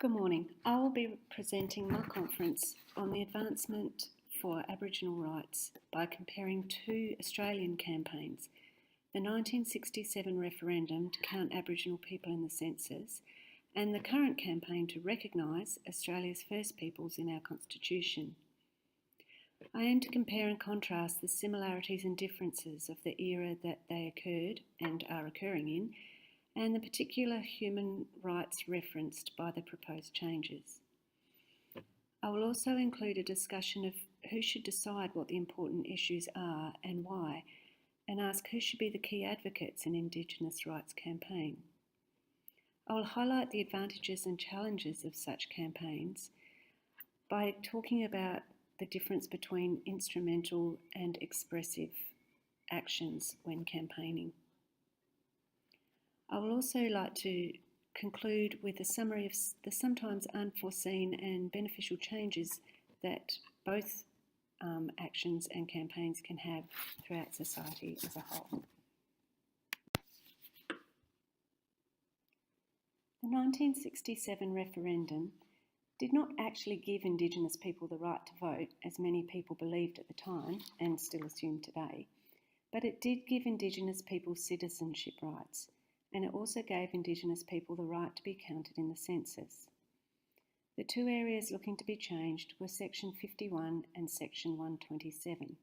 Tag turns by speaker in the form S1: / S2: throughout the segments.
S1: Good morning. I will be presenting my conference on the advancement for Aboriginal rights by comparing two Australian campaigns, the 1967 referendum to count Aboriginal people in the census and the current campaign to recognise Australia's First Peoples in our Constitution. I aim to compare and contrast the similarities and differences of the era that they occurred and are occurring in, and the particular human rights referenced by the proposed changes. I will also include a discussion of who should decide what the important issues are and why, and ask who should be the key advocates in Indigenous rights campaign. I will highlight the advantages and challenges of such campaigns by talking about the difference between instrumental and expressive actions when campaigning. I will also like to conclude with a summary of the sometimes unforeseen and beneficial changes that both actions and campaigns can have throughout society as a whole. The 1967 referendum did not actually give Indigenous people the right to vote, as many people believed at the time and still assume today, but it did give Indigenous people citizenship rights, and it also gave Indigenous people the right to be counted in the census. The two areas looking to be changed were Section 51 and Section 127.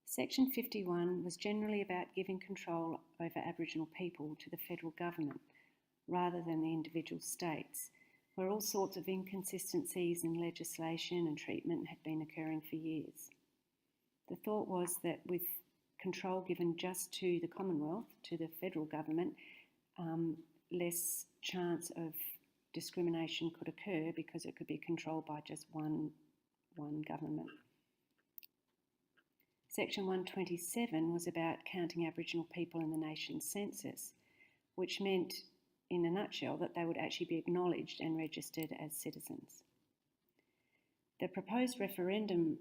S1: Section 51 was generally about giving control over Aboriginal people to the federal government rather than the individual states, where all sorts of inconsistencies in legislation and treatment had been occurring for years. The thought was that with control given just to the Commonwealth, to the federal government, less chance of discrimination could occur because it could be controlled by just one government. Section 127 was about counting Aboriginal people in the nation's census, which meant, in a nutshell, that they would actually be acknowledged and registered as citizens. The proposed referendum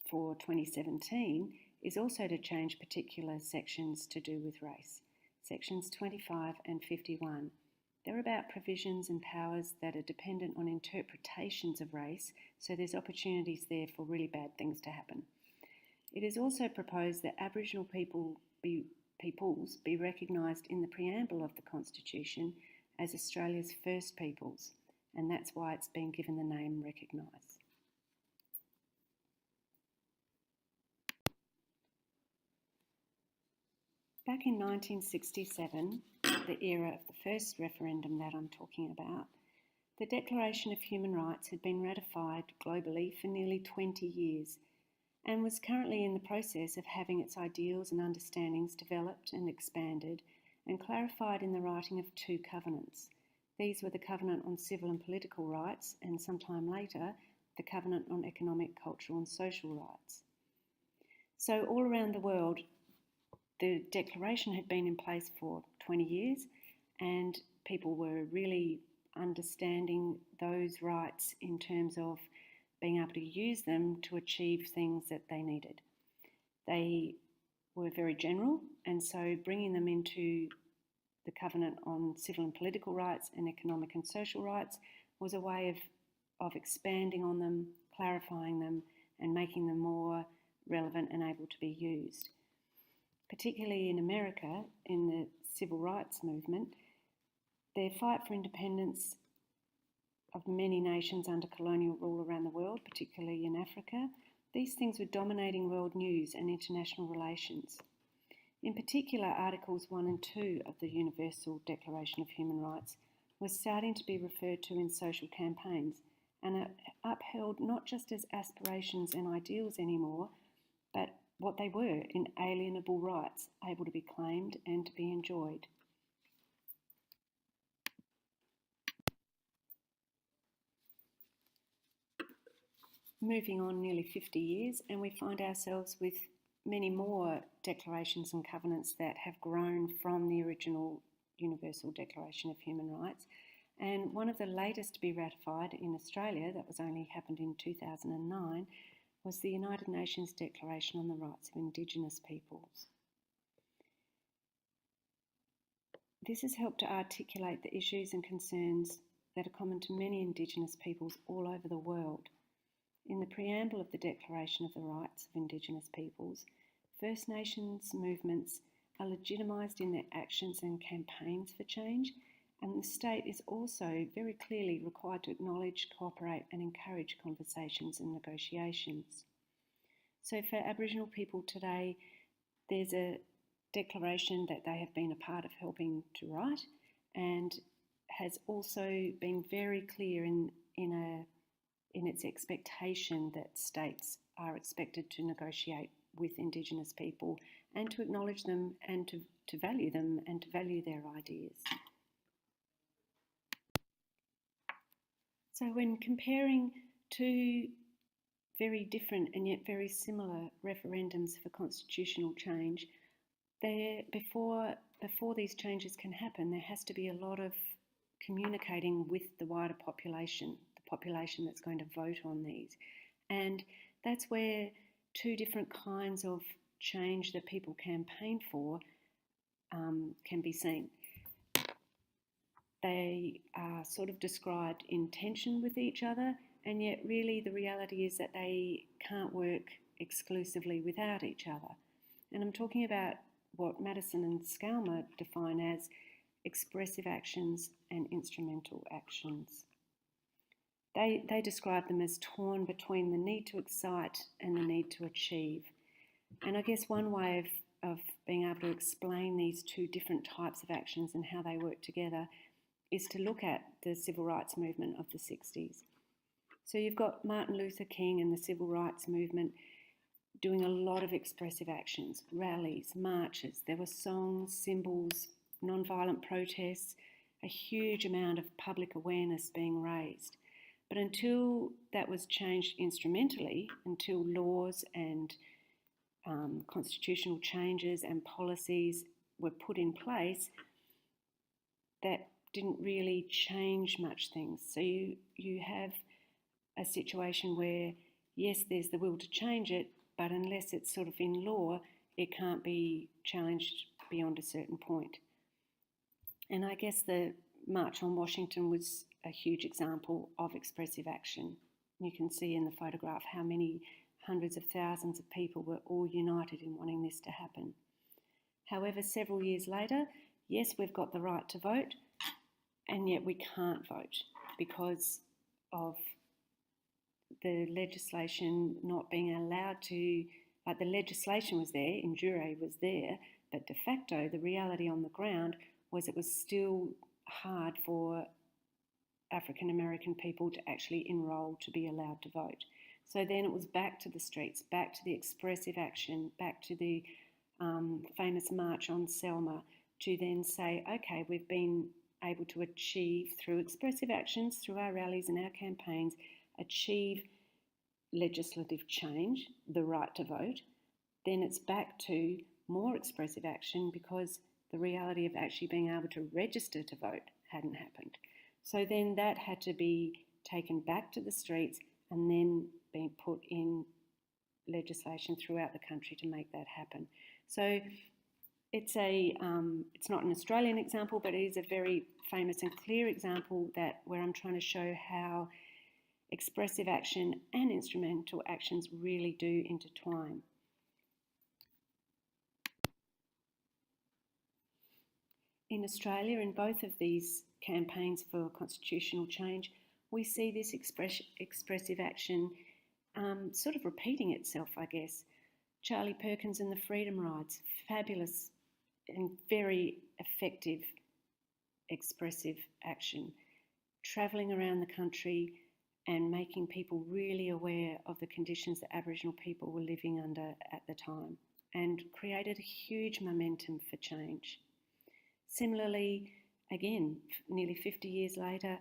S1: for 2017 is also to change particular sections to do with race, sections 25 and 51. They're about provisions and powers that are dependent on interpretations of race, so there's opportunities there for really bad things to happen. It is also proposed that Aboriginal peoples be recognised in the preamble of the Constitution as Australia's First Peoples, and that's why it's been given the name Recognise. Back in 1967, the era of the first referendum that I'm talking about, the Declaration of Human Rights had been ratified globally for nearly 20 years and was currently in the process of having its ideals and understandings developed and expanded and clarified in the writing of two covenants. These were the Covenant on Civil and Political Rights and sometime later, the Covenant on Economic, Cultural and Social Rights. So all around the world, the declaration had been in place for 20 years and people were really understanding those rights in terms of being able to use them to achieve things that they needed. They were very general, and so bringing them into the Covenant on Civil and Political Rights and Economic and Social Rights was a way of expanding on them, clarifying them and making them more relevant and able to be used. Particularly in America, in the civil rights movement, their fight for independence of many nations under colonial rule around the world, particularly in Africa, these things were dominating world news and international relations. In particular, Articles 1 and 2 of the Universal Declaration of Human Rights were starting to be referred to in social campaigns and are upheld not just as aspirations and ideals anymore, but what they were, inalienable rights, able to be claimed and to be enjoyed. Moving on nearly 50 years, and we find ourselves with many more declarations and covenants that have grown from the original Universal Declaration of Human Rights. And one of the latest to be ratified in Australia, that was only happened in 2009, was the United Nations Declaration on the Rights of Indigenous Peoples. This has helped to articulate the issues and concerns that are common to many Indigenous peoples all over the world. In the preamble of the Declaration of the Rights of Indigenous Peoples, First Nations movements are legitimised in their actions and campaigns for change, and the state is also very clearly required to acknowledge, cooperate and encourage conversations and negotiations. So for Aboriginal people today, there's a declaration that they have been a part of helping to write, and has also been very clear in its expectation that states are expected to negotiate with Indigenous people and to acknowledge them and to value them and to value their ideas. So when comparing two very different and yet very similar referendums for constitutional change, before these changes can happen, there has to be a lot of communicating with the wider population, the population that's going to vote on these. And that's where two different kinds of change that people campaign for can be seen. They are sort of described in tension with each other, and yet really the reality is that they can't work exclusively without each other. And I'm talking about what Madison and Scalmer define as expressive actions and instrumental actions. They describe them as torn between the need to excite and the need to achieve. And I guess one way of being able to explain these two different types of actions and how they work together is to look at the civil rights movement of the 60s. So you've got Martin Luther King and the civil rights movement doing a lot of expressive actions, rallies, marches. There were songs, symbols, non-violent protests, a huge amount of public awareness being raised. But until that was changed instrumentally, until laws and constitutional changes and policies were put in place, that didn't really change much things. So you have a situation where, yes, there's the will to change it, but unless it's sort of in law, it can't be challenged beyond a certain point. And I guess the March on Washington was a huge example of expressive action. You can see in the photograph how many hundreds of thousands of people were all united in wanting this to happen. However, several years later, yes, we've got the right to vote, and yet we can't vote because of the legislation not being allowed to, like the legislation was there, in jure was there, but de facto the reality on the ground was it was still hard for African American people to actually enrol to be allowed to vote. So then it was back to the streets, back to the expressive action, back to the famous March on Selma to then say, okay, we've been able to achieve through expressive actions, through our rallies and our campaigns, achieve legislative change, the right to vote. Then it's back to more expressive action because the reality of actually being able to register to vote hadn't happened. So then that had to be taken back to the streets and then being put in legislation throughout the country to make that happen. So it's not an Australian example, but it is a very famous and clear example where I'm trying to show how expressive action and instrumental actions really do intertwine. In Australia, in both of these campaigns for constitutional change, we see this expressive action sort of repeating itself, I guess. Charlie Perkins and the Freedom Rides, fabulous and very effective expressive action, travelling around the country and making people really aware of the conditions that Aboriginal people were living under at the time, and created a huge momentum for change. Similarly, again, nearly 50 years later,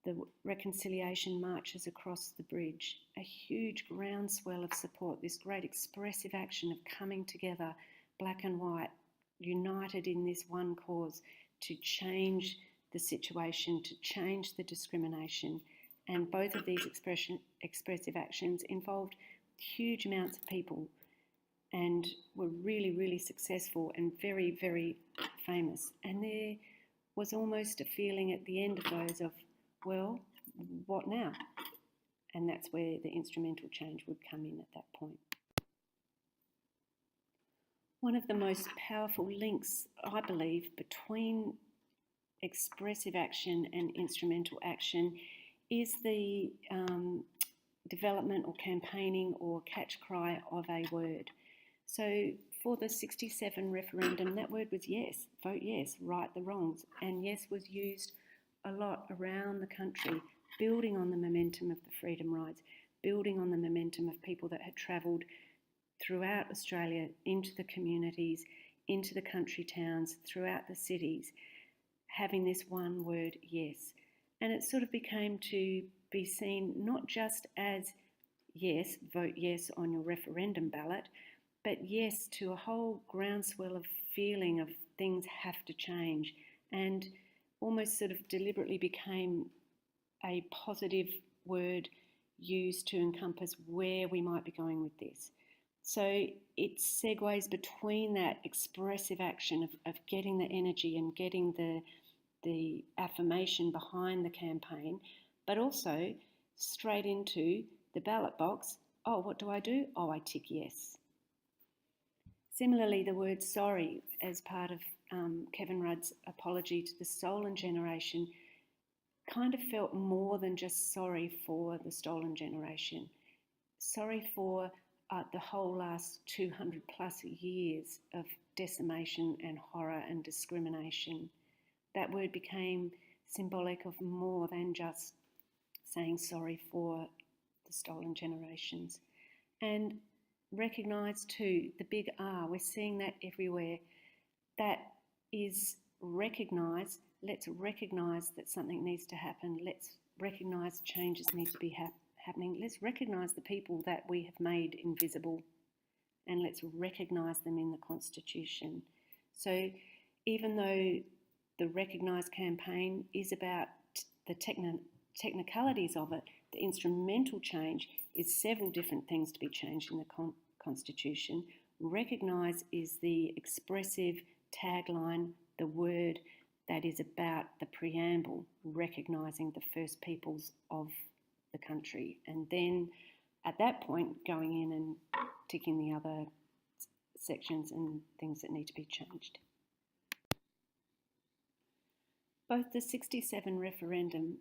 S1: the reconciliation marches across the bridge, a huge groundswell of support, this great expressive action of coming together, black and white, united in this one cause to change the situation, to change the discrimination. And both of these expressive actions involved huge amounts of people and were really, really successful and very, very famous. And there was almost a feeling at the end of those of, well, what now? And that's where the instrumental change would come in at that point. One of the most powerful links, I believe, between expressive action and instrumental action is the development or campaigning or catch cry of a word. So for the 67 referendum, that word was yes, vote yes, right the wrongs. And yes was used a lot around the country, building on the momentum of the freedom rides, building on the momentum of people that had travelled throughout Australia into the communities, into the country towns, throughout the cities, having this one word yes. And it sort of became to be seen not just as yes, vote yes on your referendum ballot, but yes to a whole groundswell of feeling of things have to change, and almost sort of deliberately became a positive word used to encompass where we might be going with this. So it segues between that expressive action of getting the energy and getting the affirmation behind the campaign, but also straight into the ballot box. Oh, what do? Oh, I tick yes. Similarly, the word sorry as part of Kevin Rudd's apology to the stolen generation kind of felt more than just sorry for the stolen generation. Sorry for the whole last 200 plus years of decimation and horror and discrimination. That word became symbolic of more than just saying sorry for the stolen generations. And recognise too, the big R, we're seeing that everywhere. That is recognise, let's recognise that something needs to happen. Let's recognise changes need to be happening. Let's recognise the people that we have made invisible, and let's recognise them in the Constitution. So even though the Recognise campaign is about the technicalities of it, the instrumental change is several different things to be changed in the Constitution. Recognise is the expressive tagline, the word that is about the preamble, recognising the first peoples of the country, and then at that point going in and ticking the other sections and things that need to be changed. Both the 67 referendum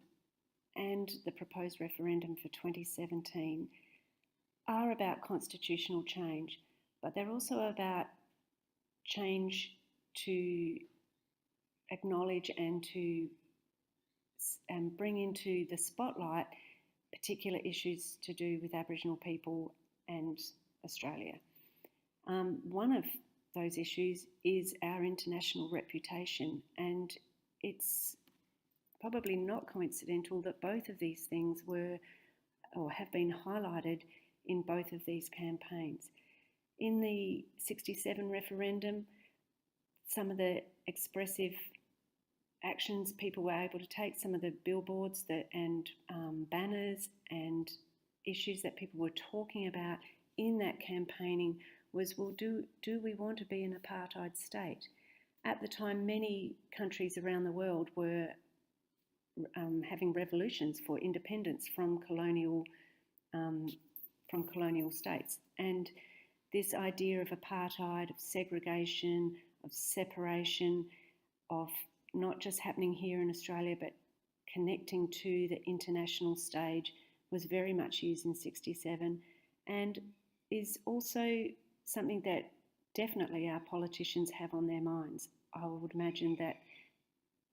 S1: and the proposed referendum for 2017 are about constitutional change, but they're also about change to acknowledge and to bring into the spotlight particular issues to do with Aboriginal people and Australia. One of those issues is our international reputation, and it's probably not coincidental that both of these things were or have been highlighted in both of these campaigns. In the 67 referendum, some of the expressive actions people were able to take, some of the billboards and banners and issues that people were talking about in that campaigning was, well, do we want to be an apartheid state? At the time, many countries around the world were having revolutions for independence from colonial states, and this idea of apartheid, of segregation, of separation, of not just happening here in Australia but connecting to the international stage was very much used in 67, and is also something that definitely our politicians have on their minds. I would imagine that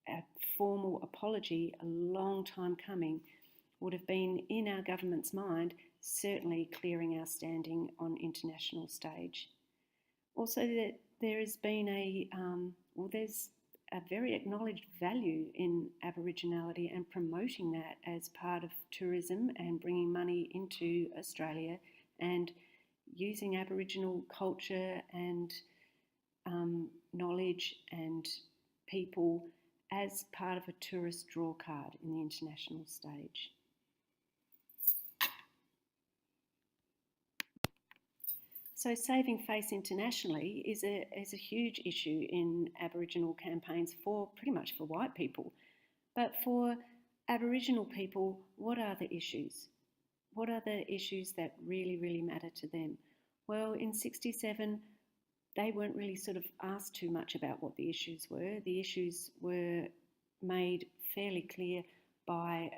S1: a formal apology, a long time coming, would have been in our government's mind, certainly clearing our standing on international stage. Also, that there has been there's a very acknowledged value in Aboriginality and promoting that as part of tourism and bringing money into Australia and using Aboriginal culture and knowledge and people as part of a tourist draw card in the international stage. So saving face internationally is a huge issue in Aboriginal campaigns for pretty much for white people. But for Aboriginal people, what are the issues? What are the issues that really, really matter to them? Well, in 67, they weren't really sort of asked too much about what the issues were. The issues were made fairly clear by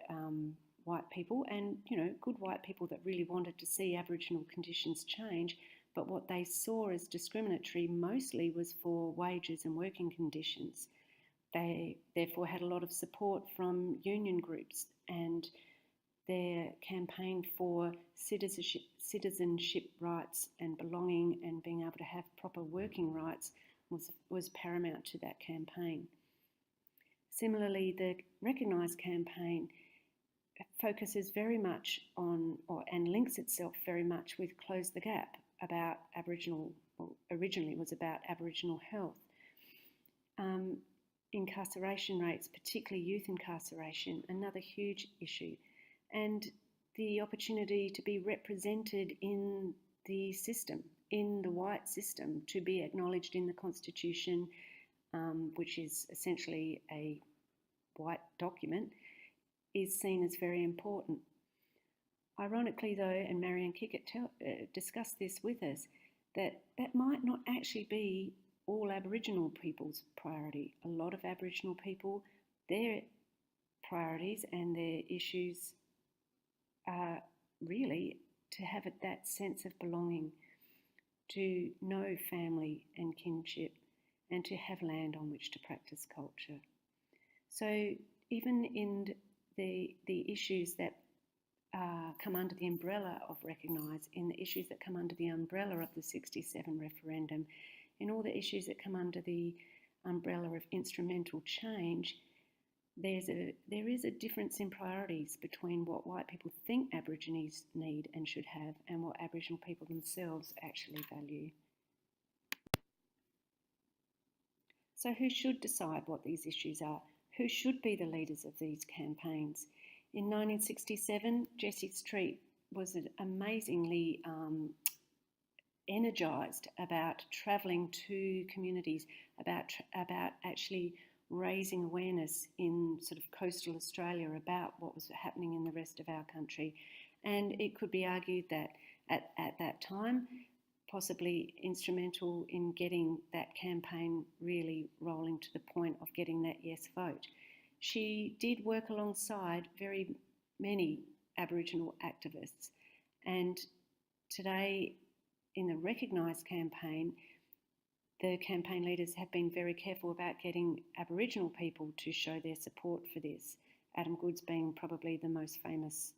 S1: white people, and good white people that really wanted to see Aboriginal conditions change. But what they saw as discriminatory mostly was for wages and working conditions. They therefore had a lot of support from union groups, and their campaign for citizenship rights and belonging and being able to have proper working rights was paramount to that campaign. Similarly, the Recognise campaign focuses very much on, and links itself very much with Close the Gap, about Aboriginal, or originally was about Aboriginal health. Incarceration rates, particularly youth incarceration, another huge issue, and the opportunity to be represented in the system, in the white system, to be acknowledged in the Constitution, which is essentially a white document, is seen as very important. Ironically though, and Marianne Kickett discussed this with us, that might not actually be all Aboriginal people's priority. A lot of Aboriginal people, their priorities and their issues are really to have that sense of belonging, to know family and kinship, and to have land on which to practice culture. So even in the issues that come under the umbrella of Recognise, in the issues that come under the umbrella of the 67 referendum, in all the issues that come under the umbrella of instrumental change, there is a difference in priorities between what white people think Aborigines need and should have and what Aboriginal people themselves actually value. So who should decide what these issues are? Who should be the leaders of these campaigns? In 1967, Jessie Street was amazingly energised about travelling to communities, about actually raising awareness in sort of coastal Australia about what was happening in the rest of our country. And it could be argued that at that time, possibly instrumental in getting that campaign really rolling to the point of getting that yes vote. She did work alongside very many Aboriginal activists, and today in the Recognise campaign, the campaign leaders have been very careful about getting Aboriginal people to show their support for this, Adam Goodes being probably the most famous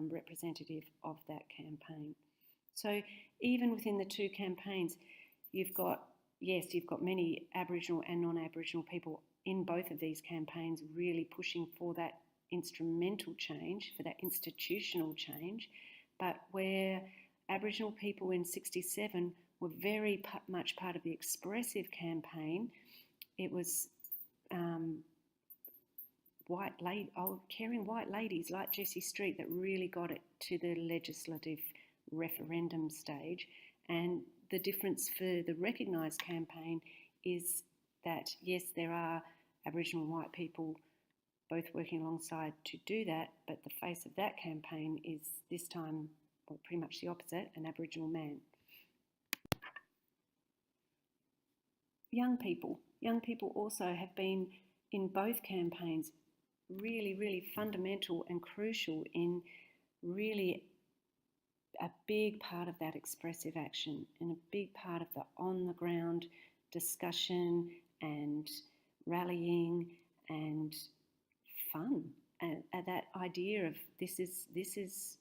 S1: representative of that campaign. So even within the two campaigns, you've got many Aboriginal and non-Aboriginal people in both of these campaigns really pushing for that instrumental change, for that institutional change, but where Aboriginal people in 67 were very much part of the expressive campaign. It was caring white ladies like Jessie Street that really got it to the legislative referendum stage. And the difference for the Recognise campaign is that, yes, there are Aboriginal and white people both working alongside to do that, but the face of that campaign is this time, well, pretty much the opposite, an Aboriginal man. Young people also have been in both campaigns really, really fundamental and crucial in really a big part of that expressive action and a big part of the on-the-ground discussion and rallying and fun. And that idea of this is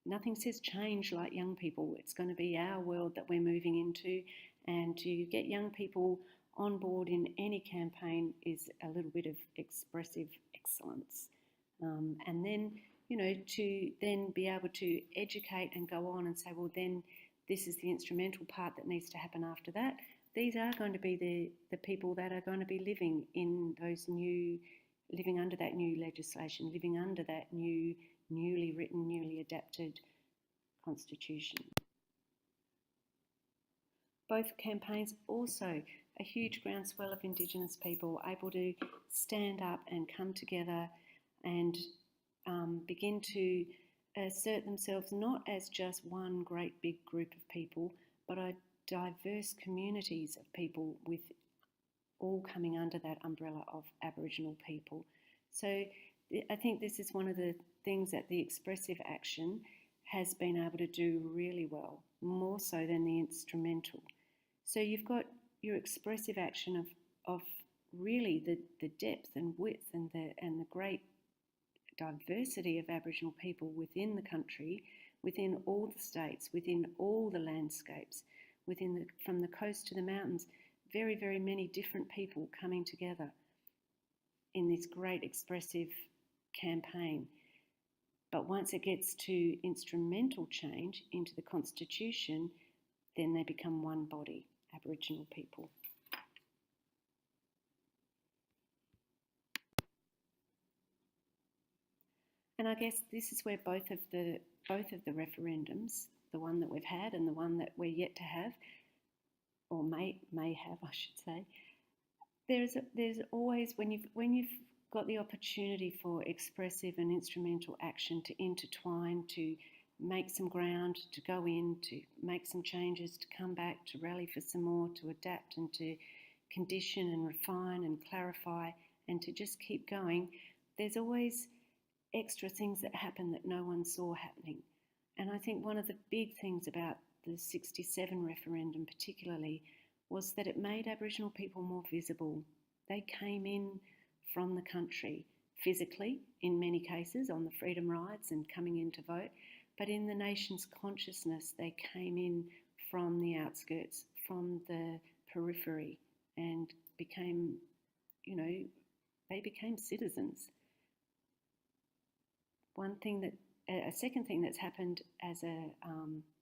S1: nothing says change like young people. It's going to be our world that we're moving into, and to get young people on board in any campaign is a little bit of expressive excellence. And then, to then be able to educate and go on and say, well, then this is the instrumental part that needs to happen after that. These are going to be the people that are going to be living under that new legislation, living under that newly written, newly adapted constitution. Both campaigns also a huge groundswell of Indigenous people able to stand up and come together and begin to assert themselves not as just one great big group of people, but a diverse communities of people with all coming under that umbrella of Aboriginal people. So I think this is one of the things that the expressive action has been able to do really well, more so than the instrumental. So you've got your expressive action of really the depth and width and the great diversity of Aboriginal people within the country, within all the states, within all the landscapes, from the coast to the mountains, very, very many different people coming together in this great expressive campaign. But once it gets to instrumental change into the Constitution, then they become one body, Aboriginal people. And I guess this is where both of the referendums, the one that we've had and the one that we're yet to have, or may have, I should say, there's always, when you've got the opportunity for expressive and instrumental action to intertwine, to make some ground, to go in, to make some changes, to come back, to rally for some more, to adapt and to condition and refine and clarify and to just keep going, there's always extra things that happen that no one saw happening. And I think one of the big things about the 67 referendum particularly was that it made Aboriginal people more visible. They came in from the country physically, in many cases, on the freedom rides and coming in to vote, but in the nation's consciousness, they came in from the outskirts, from the periphery, and became, they became citizens. A second thing that's happened as a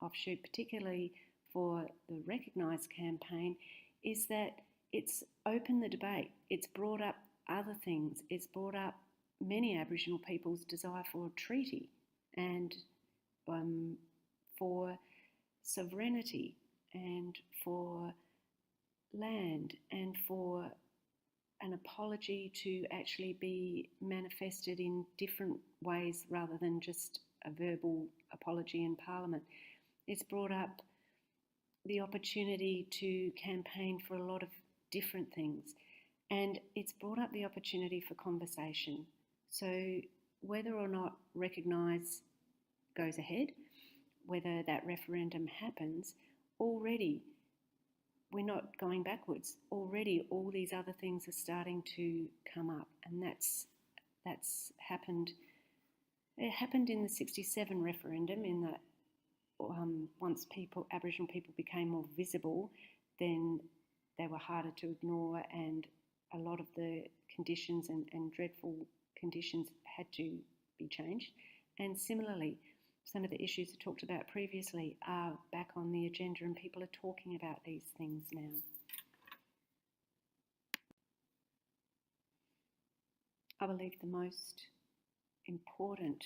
S1: offshoot, particularly for the Recognise campaign, is that it's opened the debate. It's brought up other things. It's brought up many Aboriginal people's desire for a treaty and for sovereignty and for land and for an apology to actually be manifested in different ways rather than just a verbal apology in Parliament. It's brought up the opportunity to campaign for a lot of different things, and it's brought up the opportunity for conversation. So whether or not Recognise goes ahead, whether that referendum happens, already we're not going backwards. Already all these other things are starting to come up, and that's happened. It happened in the 67 referendum in that once Aboriginal people became more visible, then they were harder to ignore, and a lot of the conditions and dreadful conditions had to be changed. And similarly, some of the issues I talked about previously are back on the agenda, and people are talking about these things now. I believe the most important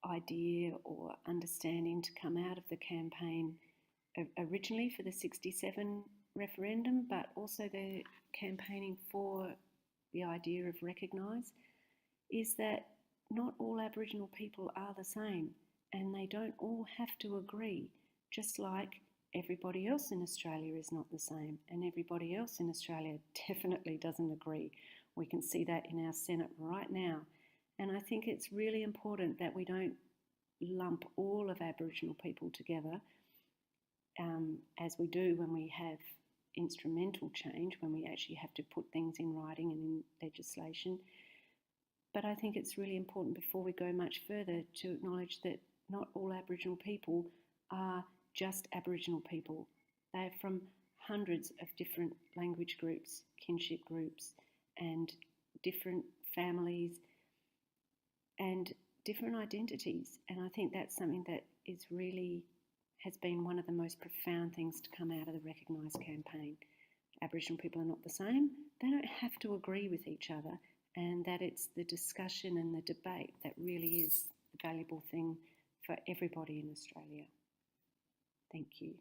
S1: idea or understanding to come out of the campaign originally for the 67 referendum, but also the campaigning for the idea of Recognise, is that not all Aboriginal people are the same, and they don't all have to agree, just like everybody else in Australia is not the same, and everybody else in Australia definitely doesn't agree. We can see that in our Senate right now. And I think it's really important that we don't lump all of Aboriginal people together as we do when we have instrumental change, when we actually have to put things in writing and in legislation. But I think it's really important before we go much further to acknowledge that not all Aboriginal people are just Aboriginal people. They are from hundreds of different language groups, kinship groups, and different families and different identities. And I think that's something that is really has been one of the most profound things to come out of the Recognise campaign. Aboriginal people are not the same. They don't have to agree with each other, and that it's the discussion and the debate that really is the valuable thing for everybody in Australia. Thank you.